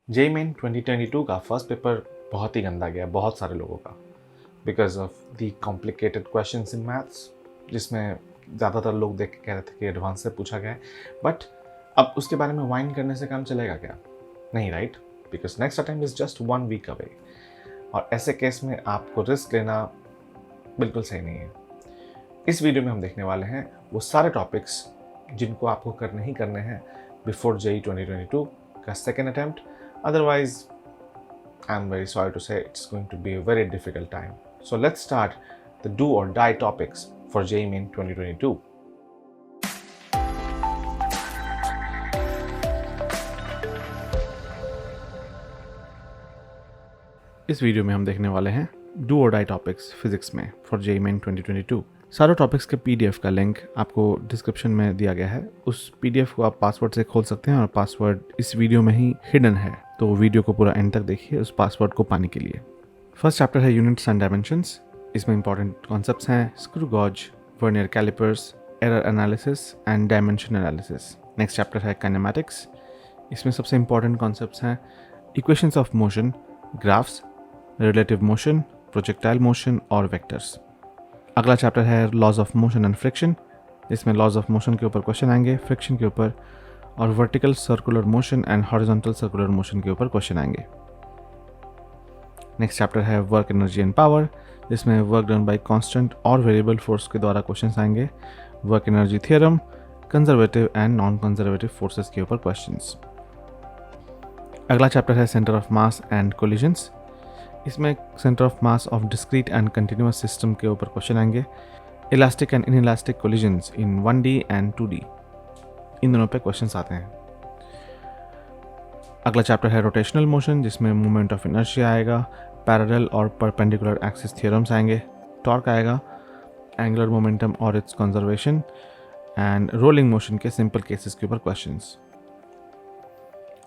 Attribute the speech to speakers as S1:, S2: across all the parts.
S1: JEE main 2022 का first paper बहुत ही गंदा गया बहुत सारे लोगों का because of the complicated questions in maths, जिसमें ज़्यादातर लोग देख के कह रहे थे कि एडवांस से पूछा गया है। बट अब उसके बारे में वाइन करने से काम चलेगा क्या? नहीं, right? Because next attempt is just 1 week away, और ऐसे केस में आपको रिस्क लेना बिल्कुल सही नहीं है। इस वीडियो में हम देखने वाले हैं वो सारे टॉपिक्स जिनको आपको करने ही करने हैं बिफोर जेईई 2022 का second attempt. Otherwise, I'm very sorry to say it's going to be a very difficult time. So let's start the do or die topics for JEE Main 2022.
S2: इस वीडियो में हम देखने वाले हैं डू और die topics physics में for JEE main 2022। सारे topics के पीडीएफ का लिंक आपको डिस्क्रिप्शन में दिया गया है। उस पीडीएफ को आप पासवर्ड से खोल सकते हैं और पासवर्ड इस वीडियो में ही हिडन है, तो वीडियो को पूरा एंड तक देखिए उस पासवर्ड को पाने के लिए। फर्स्ट चैप्टर है यूनिट्स एंड डायमेंशंस। इसमें इंपॉर्टेंट कॉन्सेप्ट्स हैं screw gauge, vernier callipers, error analysis and dimension analysis. Next chapter है काइनेमैटिक्स। इसमें सबसे इंपॉर्टेंट कॉन्सेप्ट्स हैं equations of motion, graphs, relative motion, projectile motion और वेक्टर्स। अगला चैप्टर है laws of motion and friction. इसमें laws of motion के ऊपर क्वेश्चन आएंगे, फ्रिक्शन के ऊपर, और vertical circular motion and horizontal circular motion के ऊपर क्वेश्चन आएंगे। नेक्स्ट चैप्टर है वर्क, एनर्जी एंड पावर, जिसमें वर्क डन बाय कांस्टेंट और वेरिएबल फोर्स के द्वारा क्वेश्चंस आएंगे, work energy theorem, conservative and non conservative forces के ऊपर क्वेश्चंस। अगला चैप्टर है centre of mass and collisions. इसमें centre of mass of discrete and continuous system के ऊपर क्वेश्चन आएंगे, elastic and inelastic collisions in 1D and 2D, इन दोनों पे क्वेश्चंस आते हैं। अगला चैप्टर है रोटेशनल मोशन, जिसमें मोमेंट ऑफ इनर्शिया आएगा, पैरेलल और परपेंडिकुलर एक्सिस थ्योरम्स आएंगे, टॉर्क आएगा, एंगुलर मोमेंटम और its conservation, and rolling motion के सिंपल केसेस के ऊपर क्वेश्चंस।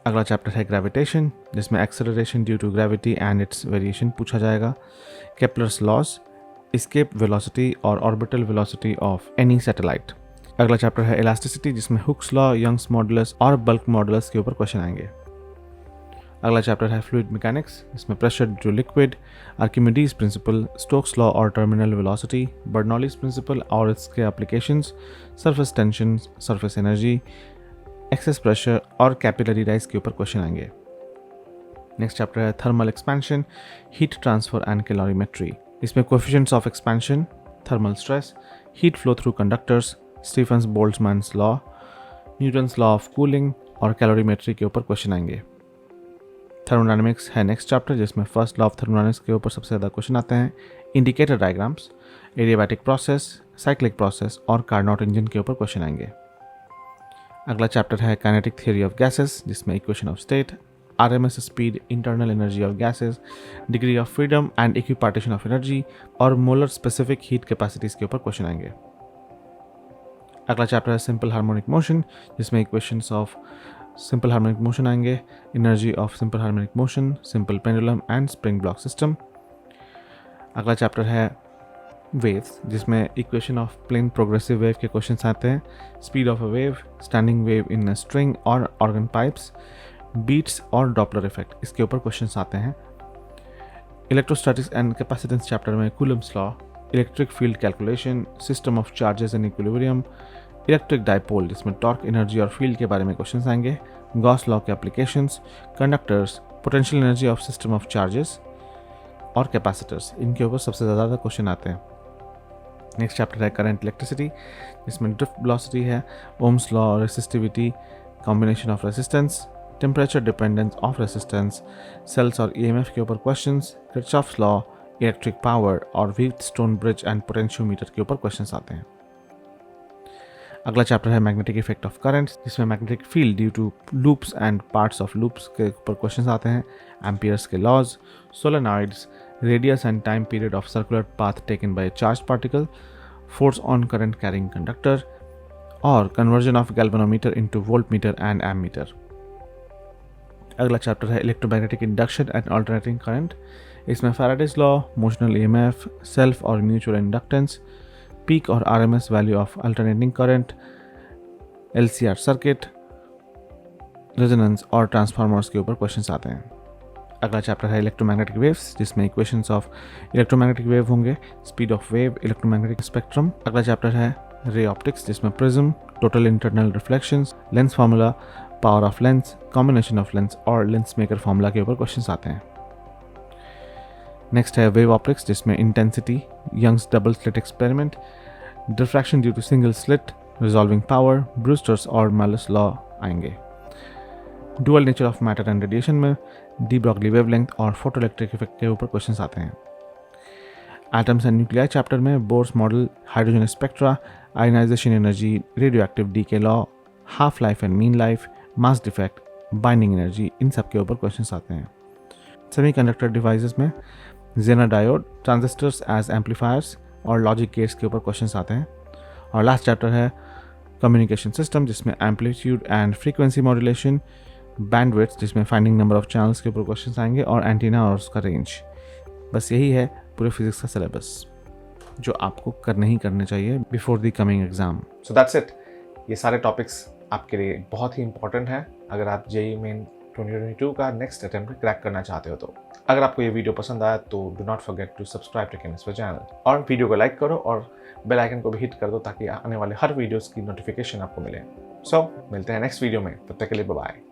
S2: अगला चैप्टर है ग्रेविटेशन, जिसमें acceleration due to gravity and its variation पूछा जाएगा, केपलर्स लॉज, एस्केप वेलोसिटी और orbital velocity of any satellite. अगला चैप्टर है इलास्टिसिटी, जिसमें हुक्स लॉ, यंग्स मॉडुलस और बल्क मॉडुलस के ऊपर क्वेश्चन आएंगे। अगला चैप्टर है फ्लूइड मैकेनिक्स, जिसमें pressure to liquid, Archimedes principle, Stokes law और टर्मिनल वेलोसिटी, बर्नौलीज प्रिंसिपल और इसके applications, surface tension, surface energy, excess pressure और कैपिलरी राइज के ऊपर क्वेश्चन आएंगे। नेक्स्ट चैप्टर है thermal expansion, heat transfer and calorimetry. इसमें coefficients of expansion, thermal stress, heat flow through conductors, Stefan's Boltzmann's law, Newton's law of cooling और calorimetry के ऊपर question आएंगे। थर्मोडायनेमिक्स है नेक्स्ट चैप्टर, जिसमें फर्स्ट लॉ ऑफ थर्मोडायनेमिक्स के ऊपर सबसे ज़्यादा क्वेश्चन आते हैं, indicator diagrams, adiabatic process, cyclic process और कार्नोट इंजन के ऊपर क्वेश्चन आएंगे। अगला चैप्टर है काइनेटिक थ्योरी ऑफ गैसेस, जिसमें equation of state, RMS speed, internal energy of gases, degree of freedom and equipartition of energy और मोलर स्पेसिफिक हीट कैपेसिटीज के ऊपर क्वेश्चन आएंगे। अगला चैप्टर है सिंपल हार्मोनिक मोशन, जिसमें equations of simple harmonic motion आएंगे, energy of simple harmonic motion, simple pendulum and spring block system. अगला chapter है वेव्स, जिसमें equation of plane progressive wave के क्वेश्चंस आते हैं, speed of a wave, standing wave in a string और organ pipes, beats और Doppler effect, इसके ऊपर क्वेश्चंस आते हैं। इलेक्ट्रोस्टैटिक्स एंड कैपेसिटेंस चैप्टर में Coulomb's law, electric field calculation, system of charges in equilibrium, electric dipole, जिसमें torque, energy और field के बारे में क्वेश्चंस आएंगे, गॉस लॉ के applications, conductors, potential energy of system of charges और कैपेसिटर्स, इनके ऊपर सबसे ज़्यादा क्वेश्चन आते हैं। नेक्स्ट चैप्टर है करंट इलेक्ट्रिसिटी, जिसमें ड्रिफ्ट वेलोसिटी है, Ohm's law, resistivity, combination of resistance, temperature dependence of resistance, cells और ईएमएफ के ऊपर questions, Kirchhoff's law, electric power और व्हीटस्टोन ब्रिज एंड पोटेंशियोमीटर के ऊपर क्वेश्चंस आते हैं। अगला चैप्टर है मैग्नेटिक इफेक्ट ऑफ करंट्स, जिसमें magnetic field due to loops and parts of loops के ऊपर क्वेश्चंस आते हैं, एम्पियर्स के laws, solenoids, radius and time period of circular path taken by a charged particle, force on current carrying conductor, और conversion of galvanometer into voltmeter and ammeter। अगला chapter है electromagnetic induction and alternating current. इसमें Faraday's law, motional EMF, self और mutual inductance, peak और RMS value of alternating current, LCR circuit, resonance और transformers के ऊपर questions आते हैं। अगला चैप्टर है इलेक्ट्रोमैग्नेटिक वेव्स, जिसमें इक्वेशंस ऑफ इलेक्ट्रोमैग्नेटिक वेव होंगे, speed of wave, electromagnetic spectrum. अगला चैप्टर है रे ऑप्टिक्स, जिसमें prism, total internal reflections, lens formula, power of lens, combination of lens और लेंस मेकर फार्मूला के ऊपर क्वेश्चंस आते हैं। नेक्स्ट है वेव ऑप्टिक्स, जिसमें intensity, Young's double slit experiment, diffraction due to single slit, resolving power, Brewster's और Malus law आएंगे। Dual nature of matter and radiation में डी ब्रॉगली वेवलेंथ और फोटोइलेक्ट्रिक इफेक्ट के ऊपर क्वेश्चंस आते हैं। एटम्स एंड न्यूक्लियाई चैप्टर में Bohr's model, hydrogen spectra, ionisation energy, radio active decay law, half life and mean life, mass defect, binding energy, इन सब के ऊपर क्वेश्चंस आते हैं। सेमीकंडक्टर डिवाइसेस में Zener diode, transistors as amplifiers और logic gates के ऊपर क्वेश्चंस आते हैं। और लास्ट चैप्टर है कम्युनिकेशन सिस्टम, जिसमें amplitude and frequency modulation, bandwidth, जिसमें फाइंडिंग नंबर ऑफ चैनल्स के ऊपर क्वेश्चंस आएंगे, और एंटीना और उसका रेंज। बस यही है पूरे फिजिक्स का सिलेबस जो आपको करने ही करने चाहिए before the coming exam.
S1: So that's it. ये सारे टॉपिक्स आपके लिए बहुत ही इंपॉर्टेंट हैं अगर आप जेईई मेन 2022 का नेक्स्ट अटेम्प्ट क्रैक करना चाहते हो तो। अगर आपको ये वीडियो पसंद आया तो do not forget to subscribe to Chemisphere channel, और वीडियो को लाइक करो और बेल आइकन को भी हिट कर दो ताकि आने वाले हर वीडियोस की नोटिफिकेशन आपको मिले। सो मिलते हैं नेक्स्ट वीडियो में, तब तक के लिए बाय बाय।